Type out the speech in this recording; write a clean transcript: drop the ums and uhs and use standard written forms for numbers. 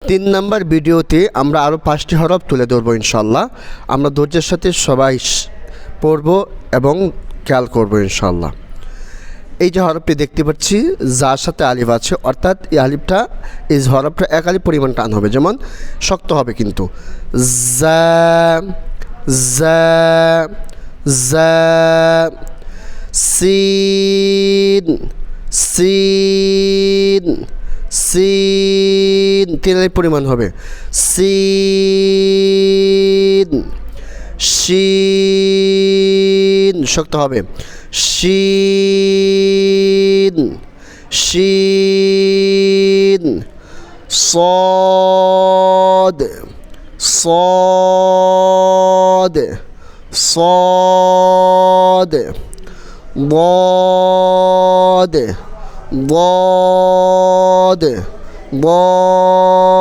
3 number ভিডিওতে আমরা আরও 5টি হরফ তুলে ধরবো ইনশাল্লাহ। আমরা ধৈর্যের সাথে সবাই পড়ব এবং খেয়াল করব ইনশাল্লাহ। এই যে হরফটি দেখতে পাচ্ছি যার সাথে আলিফ আছে, অর্থাৎ এই আলিফটা এই হরফটা এক আলিফ পরিমাণ টান হবে, যেমন শক্ত হবে কিন্তু জা জা জা। সিন সিন সিন 3 আলিফ পরিমাণ হবে। সিন শিন শক্ত হবে। শিন শিন صاد صاد صاد ضاد ضاد ضاد